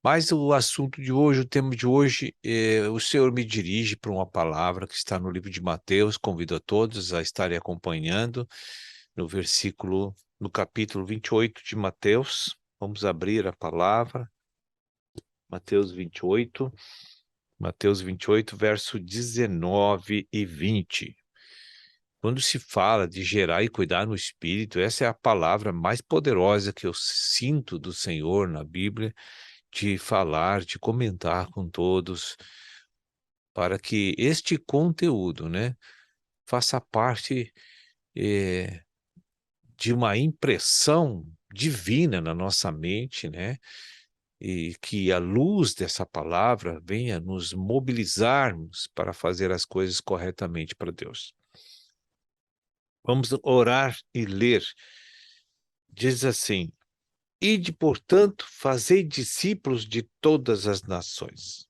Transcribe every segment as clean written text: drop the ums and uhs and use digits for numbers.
Mas o assunto de hoje, o tema de hoje, o Senhor me dirige para uma palavra que está no livro de Mateus. Convido a todos a estarem acompanhando no capítulo 28 de Mateus. Vamos abrir a palavra, Mateus 28, verso 19 e 20. Quando se fala de gerar e cuidar no Espírito, essa é a palavra mais poderosa que eu sinto do Senhor na Bíblia, de falar, de comentar com todos, para que este conteúdo, né, faça parte de uma impressão divina na nossa mente, né, e que a luz dessa palavra venha nos mobilizarmos para fazer as coisas corretamente para Deus. Vamos orar e ler. Diz assim: Ide, portanto, fazei discípulos de todas as nações,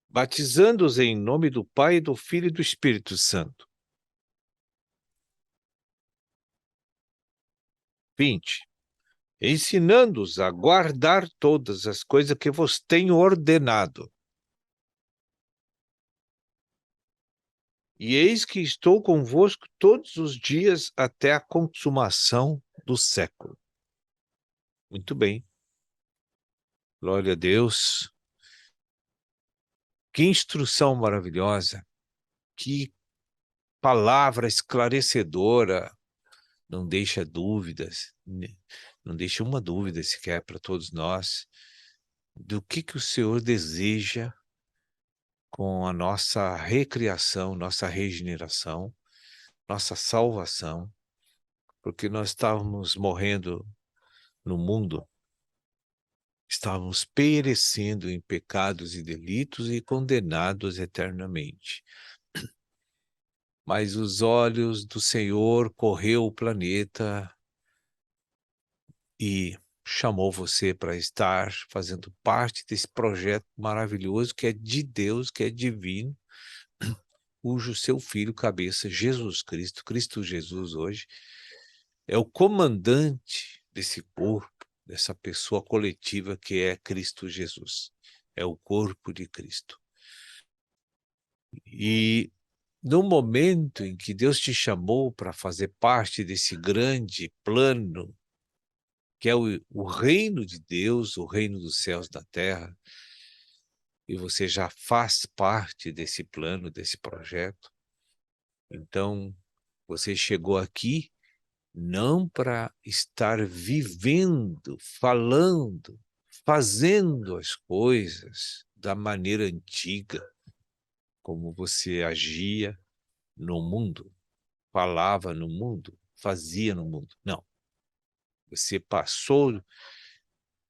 batizando-os em nome do Pai, do Filho e do Espírito Santo. 20. Ensinando-os a guardar todas as coisas que vos tenho ordenado. E eis que estou convosco todos os dias até a consumação do século. Muito bem. Glória a Deus. Que instrução maravilhosa. Que palavra esclarecedora. Não deixa dúvidas, não deixa uma dúvida sequer para todos nós do que o Senhor deseja com a nossa recriação, nossa regeneração, nossa salvação, porque nós estávamos morrendo no mundo, estávamos perecendo em pecados e delitos e condenados eternamente. Mas os olhos do Senhor correu o planeta e chamou você para estar fazendo parte desse projeto maravilhoso que é de Deus, que é divino, cujo seu Filho, cabeça, Jesus Cristo, Cristo Jesus hoje, é o comandante desse corpo, dessa pessoa coletiva que é Cristo Jesus. É o corpo de Cristo. E no momento em que Deus te chamou para fazer parte desse grande plano, que é o reino de Deus, o reino dos céus da terra, e você já faz parte desse plano, desse projeto, então você chegou aqui não para estar vivendo, falando, fazendo as coisas da maneira antiga, como você agia no mundo, falava no mundo, fazia no mundo. Não. Você passou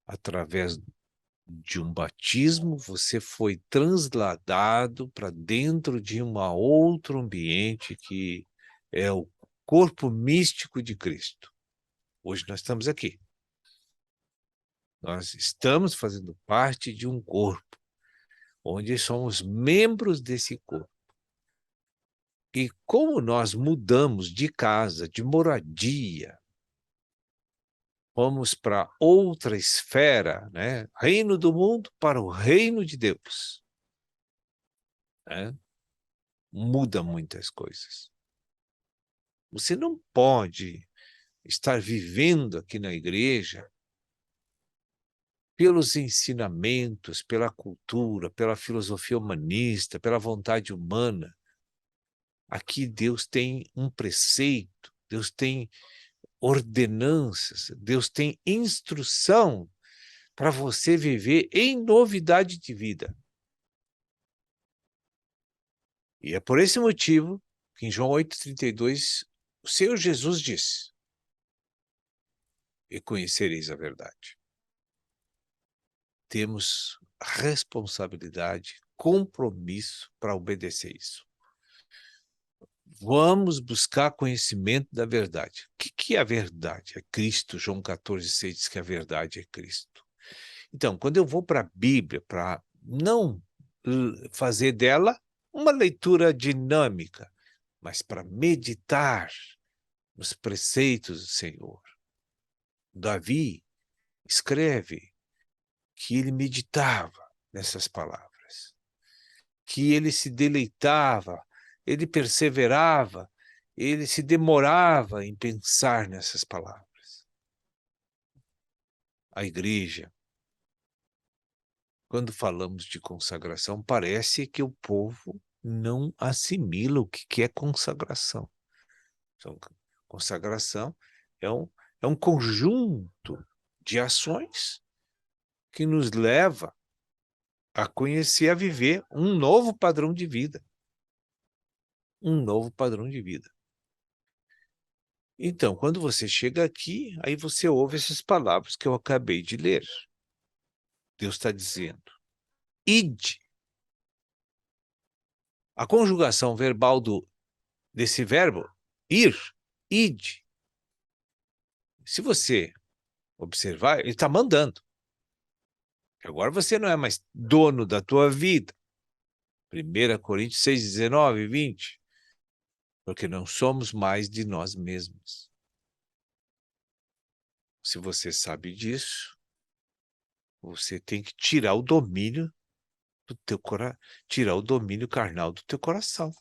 através de um batismo, você foi transladado para dentro de um outro ambiente que é o corpo místico de Cristo. Hoje nós estamos aqui. Nós estamos fazendo parte de um corpo, onde somos membros desse corpo. E como nós mudamos de casa, de moradia, vamos para outra esfera, né? Reino do mundo para o reino de Deus, né? Muda muitas coisas. Você não pode estar vivendo aqui na igreja pelos ensinamentos, pela cultura, pela filosofia humanista, pela vontade humana. Aqui Deus tem um preceito, Deus tem ordenanças, Deus tem instrução para você viver em novidade de vida. E é por esse motivo que em João 8,32, o Senhor Jesus disse: e conhecereis a verdade. Temos responsabilidade, compromisso para obedecer isso. Vamos buscar conhecimento da verdade. O que é a verdade? É Cristo. João 14,6 diz que a verdade é Cristo. Então, quando eu vou para a Bíblia, para não fazer dela uma leitura dinâmica, mas para meditar nos preceitos do Senhor, Davi escreve que ele meditava nessas palavras, que ele se deleitava, ele perseverava, ele se demorava em pensar nessas palavras. A igreja, quando falamos de consagração, parece que o povo não assimila o que é consagração. Então, consagração é um conjunto de ações que nos leva a conhecer, a viver um novo padrão de vida. Um novo padrão de vida. Então, quando você chega aqui, aí você ouve essas palavras que eu acabei de ler. Deus está dizendo, ide. A conjugação verbal desse verbo, ir, ide. Se você observar, ele está mandando. Agora você não é mais dono da tua vida. 1 Coríntios 6, 19 e 20. Porque não somos mais de nós mesmos. Se você sabe disso, você tem que tirar o domínio do teu coração, tirar o domínio carnal do teu coração.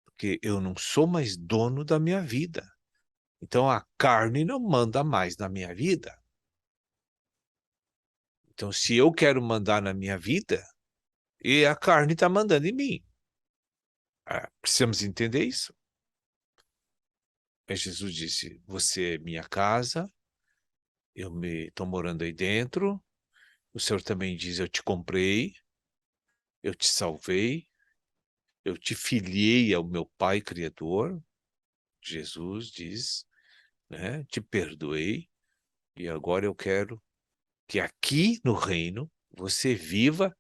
Porque eu não sou mais dono da minha vida. Então a carne não manda mais na minha vida. Então, se eu quero mandar na minha vida, e a carne está mandando em mim. Precisamos entender isso. Mas Jesus disse, você é minha casa, eu estou morando aí dentro, o Senhor também diz, eu te comprei, eu te salvei, eu te filiei ao meu Pai Criador, Jesus diz, né? Te perdoei, e agora eu quero que aqui no reino você viva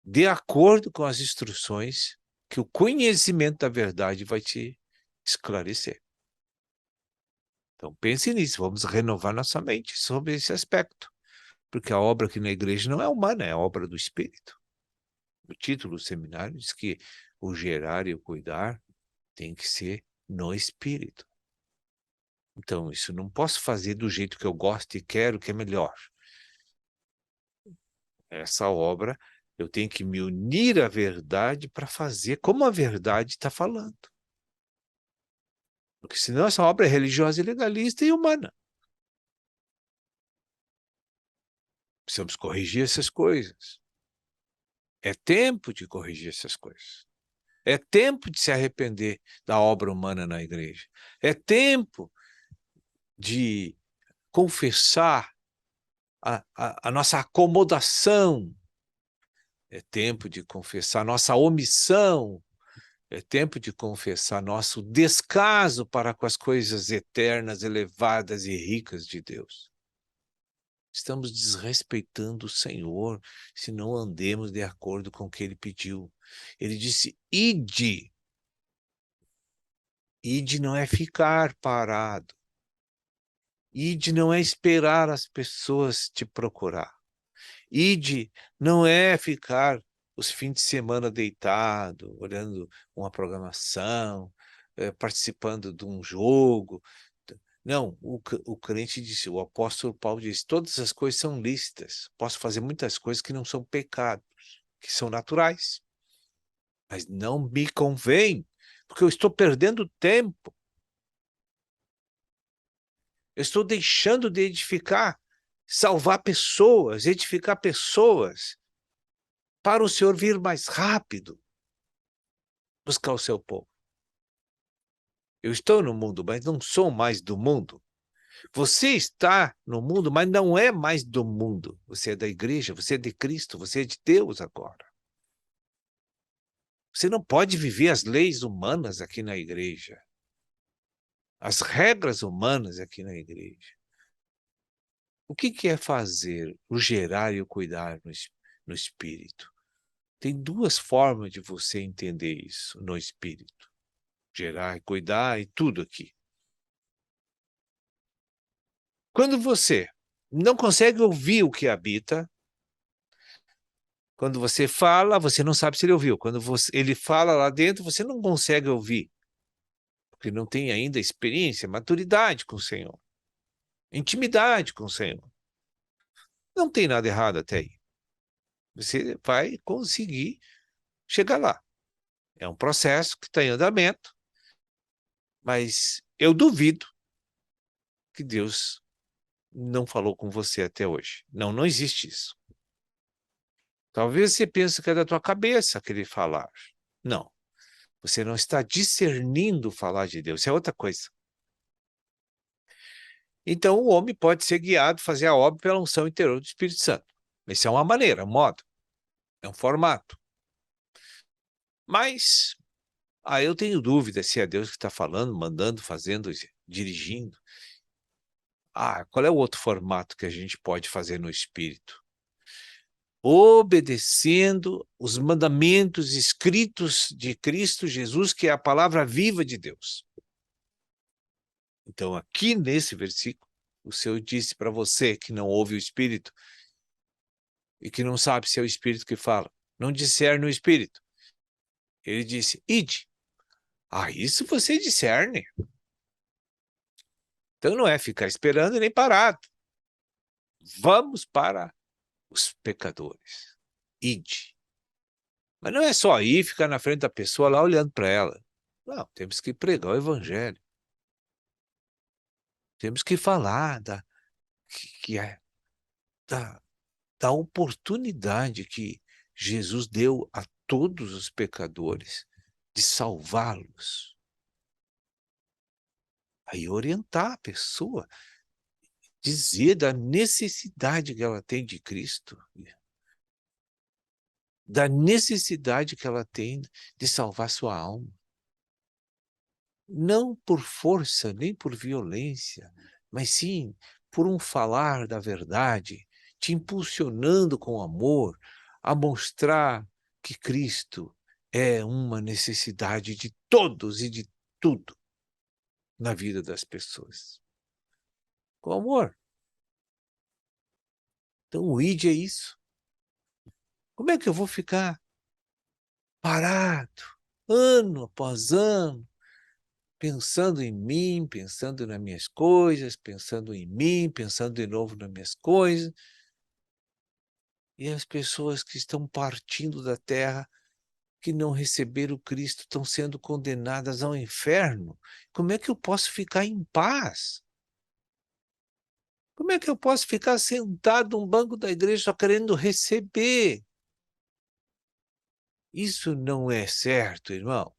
de acordo com as instruções que o conhecimento da verdade vai te esclarecer. Então pense nisso, vamos renovar nossa mente sobre esse aspecto, porque a obra aqui na igreja não é humana, é a obra do Espírito. O título do seminário diz que o gerar e o cuidar tem que ser no Espírito. Então, isso não posso fazer do jeito que eu gosto e quero, que é melhor. Essa obra, eu tenho que me unir à verdade para fazer como a verdade está falando. Porque senão essa obra é religiosa e legalista e humana. Precisamos corrigir essas coisas. É tempo de corrigir essas coisas. É tempo de se arrepender da obra humana na igreja. É tempo de confessar a nossa acomodação. É tempo de confessar nossa omissão. É tempo de confessar nosso descaso para com as coisas eternas, elevadas e ricas de Deus. Estamos desrespeitando o Senhor se não andemos de acordo com o que Ele pediu. Ele disse, ide. Ide não é ficar parado. Ide não é esperar as pessoas te procurar. Ide não é ficar os fins de semana deitado, olhando uma programação, participando de um jogo. Não, o crente disse, o apóstolo Paulo disse, todas as coisas são lícitas. Posso fazer muitas coisas que não são pecados, que são naturais. Mas não me convém, porque eu estou perdendo tempo. Eu estou deixando de edificar, salvar pessoas, edificar pessoas, para o Senhor vir mais rápido, buscar o seu povo. Eu estou no mundo, mas não sou mais do mundo. Você está no mundo, mas não é mais do mundo. Você é da igreja, você é de Cristo, você é de Deus agora. Você não pode viver as leis humanas aqui na igreja, as regras humanas aqui na igreja. O que é fazer o gerar e o cuidar no espírito? Tem duas formas de você entender isso no espírito. Gerar e cuidar e tudo aqui. Quando você não consegue ouvir o que habita, quando você fala, você não sabe se ele ouviu. Quando ele fala lá dentro, você não consegue ouvir, porque não tem ainda experiência, maturidade com o Senhor. intimidade com o Senhor. Não tem nada errado até aí. Você vai conseguir chegar lá. É um processo que está em andamento, mas eu duvido que Deus não falou com você até hoje. Não, não existe isso. Talvez você pense que é da tua cabeça aquele falar. Não, você não está discernindo o falar de Deus, é outra coisa. Então, o homem pode ser guiado, fazer a obra pela unção interior do Espírito Santo. Essa é uma maneira, um modo, é um formato. Mas, aí eu tenho dúvida se é Deus que está falando, mandando, fazendo, dirigindo. Qual é o outro formato que a gente pode fazer no Espírito? Obedecendo os mandamentos escritos de Cristo Jesus, que é a palavra viva de Deus. Então, aqui nesse versículo, o Senhor disse para você que não ouve o Espírito e que não sabe se é o Espírito que fala, não discerne o Espírito. Ele disse, ide. Isso você discerne. Então não é ficar esperando nem parado. Vamos para os pecadores. Ide. Mas não é só ir, ficar na frente da pessoa lá olhando para ela. Não, temos que pregar o evangelho. Temos que falar que é, da, da oportunidade que Jesus deu a todos os pecadores de salvá-los. Aí orientar a pessoa, dizer da necessidade que ela tem de Cristo, da necessidade que ela tem de salvar sua alma. Não por força, nem por violência, mas sim por um falar da verdade, te impulsionando com amor a mostrar que Cristo é uma necessidade de todos e de tudo na vida das pessoas. Com amor. Então o ID é isso. Como é que eu vou ficar parado, ano após ano, pensando em mim, pensando nas minhas coisas, pensando em mim, pensando de novo nas minhas coisas, e as pessoas que estão partindo da terra, que não receberam Cristo, estão sendo condenadas ao inferno? Como é que eu posso ficar em paz? Como é que eu posso ficar sentado num banco da igreja só querendo receber? Isso não é certo, irmão.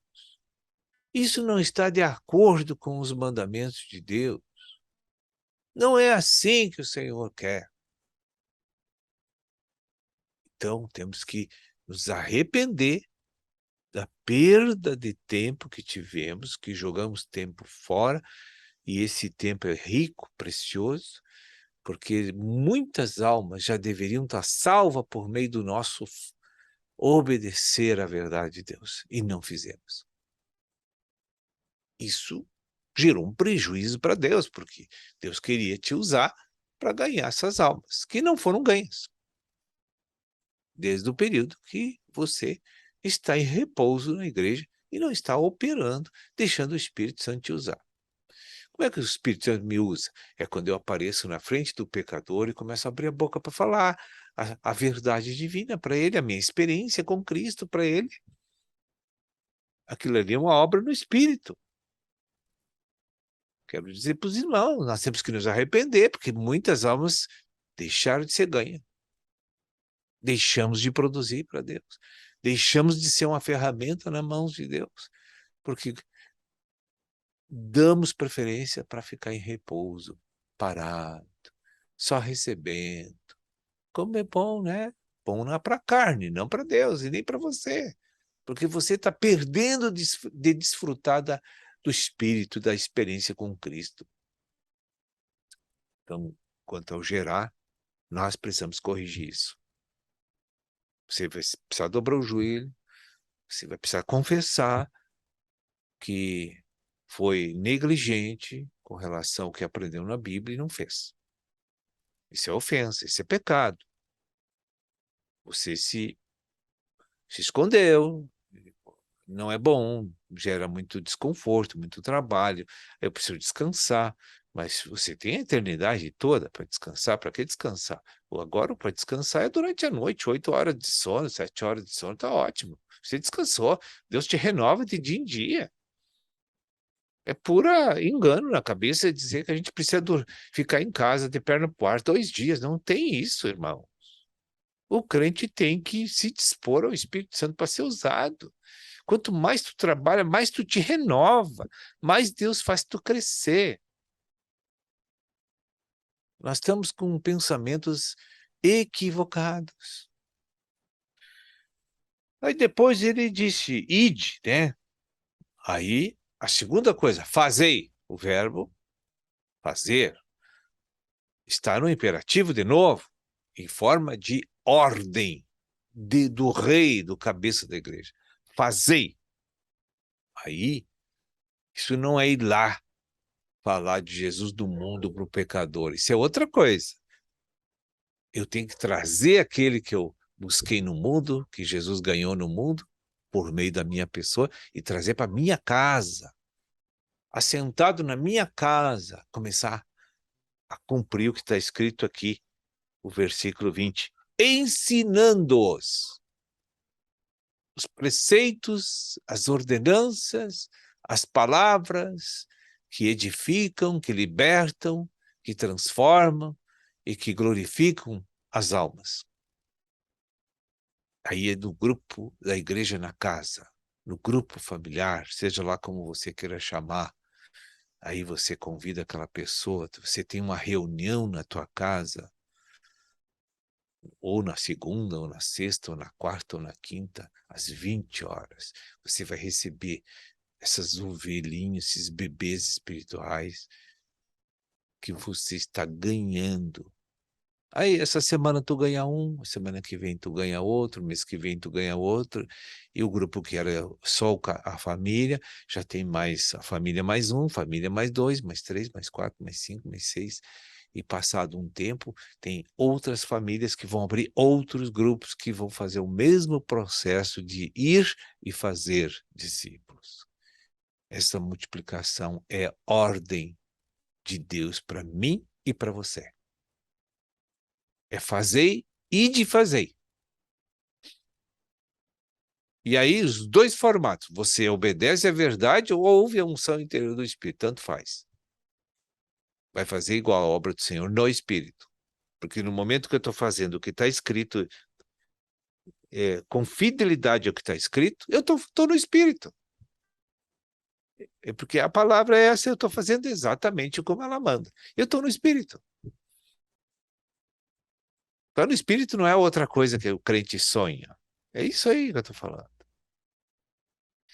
Isso não está de acordo com os mandamentos de Deus. Não é assim que o Senhor quer. Então, temos que nos arrepender da perda de tempo que tivemos, que jogamos tempo fora, e esse tempo é rico, precioso, porque muitas almas já deveriam estar salvas por meio do nosso obedecer à verdade de Deus, e não fizemos. Isso gerou um prejuízo para Deus, porque Deus queria te usar para ganhar essas almas, que não foram ganhas, desde o período que você está em repouso na igreja e não está operando, deixando o Espírito Santo te usar. Como é que o Espírito Santo me usa? É quando eu apareço na frente do pecador e começo a abrir a boca para falar a verdade divina para ele, a minha experiência com Cristo para ele. Aquilo ali é uma obra no Espírito. Quero dizer para os irmãos, nós temos que nos arrepender, porque muitas almas deixaram de ser ganhas. Deixamos de produzir para Deus. Deixamos de ser uma ferramenta nas mãos de Deus, porque damos preferência para ficar em repouso, parado, só recebendo. Como é bom, né? Bom não é para a carne, não para Deus e nem para você, porque você está perdendo de desfrutar do Espírito, da experiência com Cristo. Então, quanto ao gerar, nós precisamos corrigir isso. Você vai precisar dobrar o joelho, você vai precisar confessar que foi negligente com relação ao que aprendeu na Bíblia e não fez. Isso é ofensa, isso é pecado. Você se escondeu, não é bom, gera muito desconforto, muito trabalho. Eu preciso descansar, Mas você tem a eternidade toda para descansar. Para que descansar? Agora, para descansar é durante a noite, 8 horas de sono, 7 horas de sono, está ótimo. Você descansou, Deus te renova de dia em dia. É pura engano na cabeça dizer que a gente precisa ficar em casa de perna pro ar 2 dias. Não tem isso, irmão. O crente tem que se dispor ao Espírito Santo para ser usado. Quanto mais tu trabalha, mais tu te renova, mais Deus faz tu crescer. Nós estamos com pensamentos equivocados. Aí depois ele disse, ide, né? Aí a segunda coisa, fazei, o verbo fazer, está no imperativo de novo, em forma de ordem do rei, do cabeça da igreja. Fazei. Aí, isso não é ir lá falar de Jesus do mundo para o pecador. Isso é outra coisa. Eu tenho que trazer aquele que eu busquei no mundo, que Jesus ganhou no mundo, por meio da minha pessoa, e trazer para minha casa, assentado na minha casa, começar a cumprir o que está escrito aqui, o versículo 20, ensinando-os os preceitos, as ordenanças, as palavras que edificam, que libertam, que transformam e que glorificam as almas. Aí é no grupo da igreja na casa, no grupo familiar, seja lá como você queira chamar. Aí você convida aquela pessoa, você tem uma reunião na tua casa, ou na segunda, ou na sexta, ou na quarta, ou na quinta, às 20 horas. Você vai receber essas ovelhinhas, esses bebês espirituais que você está ganhando. Aí, essa semana tu ganha um, semana que vem tu ganha outro, mês que vem tu ganha outro, e o grupo que era só a família, já tem mais a família mais um, família mais dois, mais três, mais quatro, mais cinco, mais seis, e passado um tempo, tem outras famílias que vão abrir outros grupos que vão fazer o mesmo processo de ir e fazer discípulos. Essa multiplicação é ordem de Deus para mim e para você. É fazei e de fazei. E aí, os dois formatos. Você obedece à verdade ou ouve a unção interior do Espírito. Tanto faz. Vai fazer igual a obra do Senhor no Espírito. Porque no momento que eu estou fazendo o que está escrito, com fidelidade ao que está escrito, eu estou no Espírito. É porque a palavra é essa, eu estou fazendo exatamente como ela manda. Eu estou no Espírito. Estar no Espírito não é outra coisa que o crente sonha. É isso aí que eu estou falando.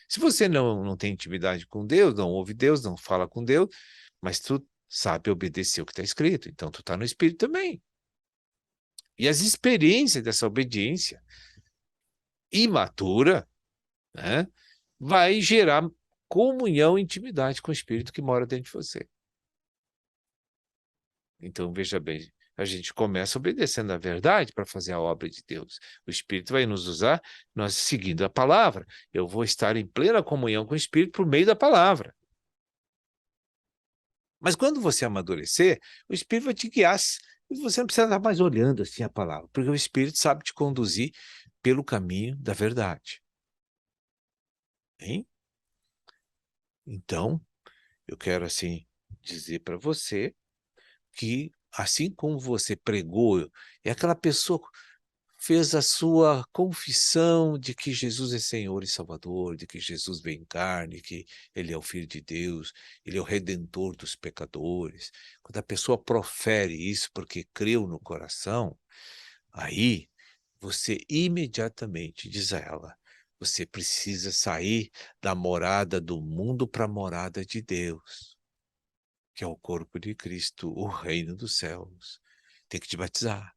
Se você não tem intimidade com Deus, não ouve Deus, não fala com Deus, mas tu sabe obedecer o que está escrito, então tu está no Espírito também. E as experiências dessa obediência imatura, né, vai gerar comunhão e intimidade com o Espírito que mora dentro de você. Então, veja bem, a gente começa obedecendo a verdade para fazer a obra de Deus. O Espírito vai nos usar, nós seguindo a palavra. Eu vou estar em plena comunhão com o Espírito por meio da palavra. Mas quando você amadurecer, o Espírito vai te guiar. E você não precisa estar mais olhando assim a palavra, porque o Espírito sabe te conduzir pelo caminho da verdade. Hein? Então, eu quero assim dizer para você que assim como você pregou, é aquela pessoa fez a sua confissão de que Jesus é Senhor e Salvador, de que Jesus veio em carne, que Ele é o Filho de Deus, Ele é o Redentor dos pecadores. Quando a pessoa profere isso porque creu no coração, aí você imediatamente diz a ela, você precisa sair da morada do mundo para a morada de Deus, que é o corpo de Cristo, o reino dos céus. Tem que te batizar.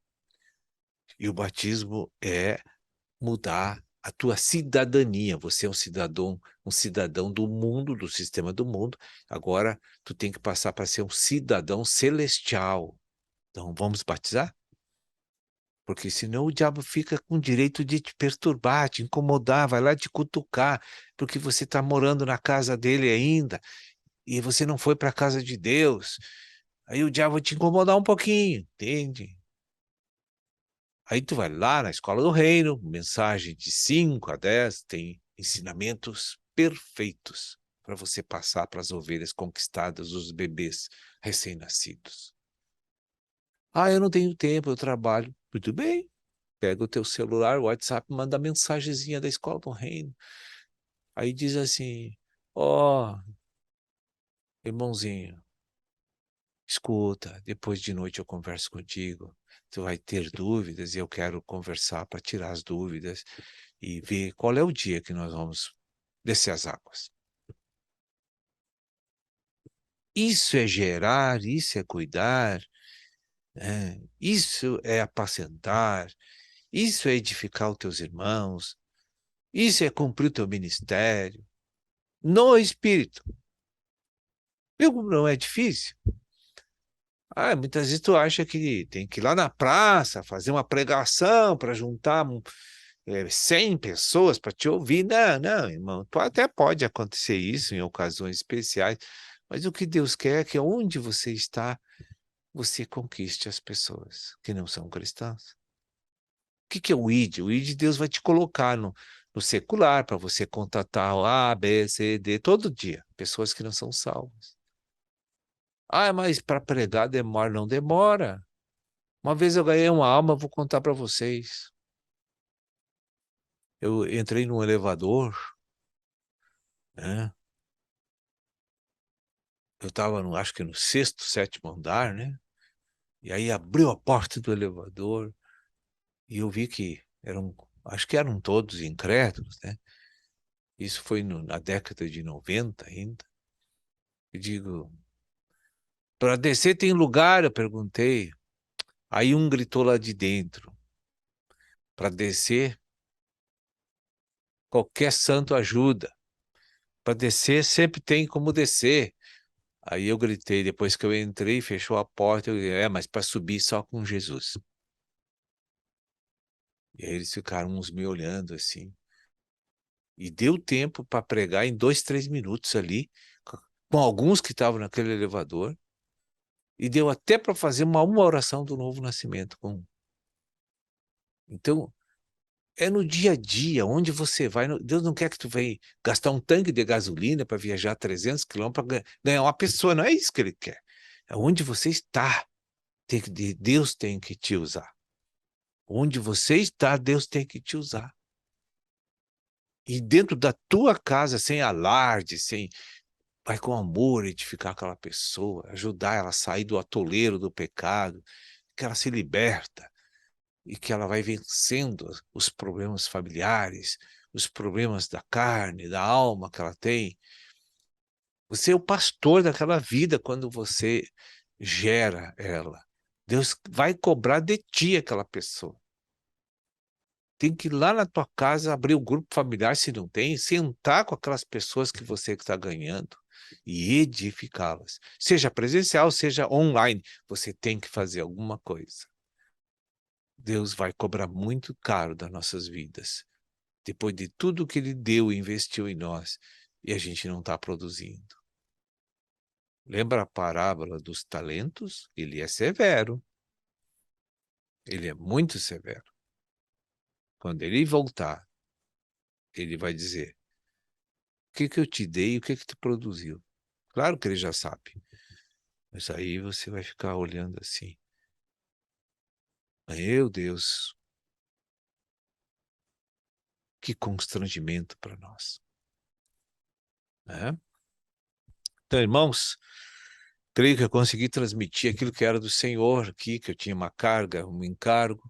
E o batismo é mudar a tua cidadania. Você é um cidadão do mundo, do sistema do mundo. Agora tu tem que passar para ser um cidadão celestial. Então vamos batizar? Porque senão o diabo fica com o direito de te perturbar, te incomodar, vai lá te cutucar, porque você está morando na casa dele ainda, e você não foi para a casa de Deus. Aí o diabo vai te incomodar um pouquinho, entende? Aí tu vai lá na Escola do Reino, mensagem de 5 a 10, tem ensinamentos perfeitos para você passar para as ovelhas conquistadas, os bebês recém-nascidos. Ah, eu não tenho tempo, eu trabalho. Muito bem, pega o teu celular, o WhatsApp, manda a mensagenzinha da Escola do Reino. Aí diz assim, ó, irmãozinho, escuta, depois de noite eu converso contigo. Tu vai ter dúvidas e eu quero conversar para tirar as dúvidas e ver qual é o dia que nós vamos descer as águas. Isso é gerar, isso é cuidar, né? Isso é apacentar, isso é edificar os teus irmãos, isso é cumprir o teu ministério no Espírito. Viu como não é difícil? Ah, muitas vezes tu acha que tem que ir lá na praça, fazer uma pregação para juntar 100 pessoas para te ouvir. Não, não, irmão. Até pode acontecer isso em ocasiões especiais, mas o que Deus quer é que onde você está, você conquiste as pessoas que não são cristãs. O que é o ID? O ID Deus vai te colocar no secular para você contatar o A, B, C, D todo dia, pessoas que não são salvas. Ah, mas para pregar demora, não demora. Uma vez eu ganhei uma alma, vou contar para vocês. Eu entrei num elevador, né? Eu estava, acho que no sexto, sétimo andar, né? E aí abriu a porta do elevador e eu vi que acho que eram todos incrédulos, né? Isso foi na década de 90 ainda. Eu digo, para descer tem lugar? Eu perguntei. Aí um gritou lá de dentro, para descer, qualquer santo ajuda. Para descer sempre tem como descer. Aí eu gritei, depois que eu entrei, fechou a porta, mas para subir só com Jesus. E aí eles ficaram uns me olhando assim. E deu tempo para pregar em 2, 3 minutos ali, com alguns que estavam naquele elevador. E deu até para fazer uma oração do novo nascimento. Então, é no dia a dia, onde você vai. Deus não quer que tu venha gastar um tanque de gasolina para viajar 300 quilômetros para ganhar uma pessoa. Não é isso que ele quer. É onde você está. Deus tem que te usar. Onde você está, Deus tem que te usar. E dentro da tua casa, sem alarde, vai com amor edificar aquela pessoa, ajudar ela a sair do atoleiro do pecado, que ela se liberta e que ela vai vencendo os problemas familiares, os problemas da carne, da alma que ela tem. Você é o pastor daquela vida quando você gera ela. Deus vai cobrar de ti aquela pessoa. Tem que ir lá na tua casa, abrir o grupo familiar, se não tem, sentar com aquelas pessoas que você está ganhando e edificá-las. Seja presencial, seja online, você tem que fazer alguma coisa. Deus vai cobrar muito caro das nossas vidas, depois de tudo que Ele deu e investiu em nós, e a gente não está produzindo. Lembra a parábola dos talentos? Ele é severo, ele é muito severo. Quando ele voltar, ele vai dizer: o que eu te dei e o que tu produziu? Claro que ele já sabe. Mas aí você vai ficar olhando assim. Meu Deus, que constrangimento para nós, né? Então, irmãos, creio que eu consegui transmitir aquilo que era do Senhor aqui, que eu tinha uma carga, um encargo,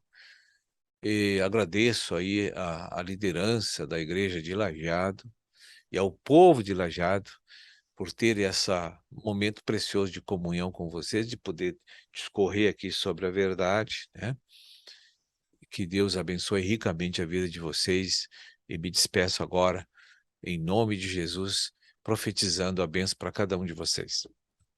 e agradeço aí a liderança da igreja de Lajeado e ao povo de Lajeado por ter esse momento precioso de comunhão com vocês, de poder discorrer aqui sobre a verdade, né? Que Deus abençoe ricamente a vida de vocês e me despeço agora, em nome de Jesus, profetizando a bênção para cada um de vocês.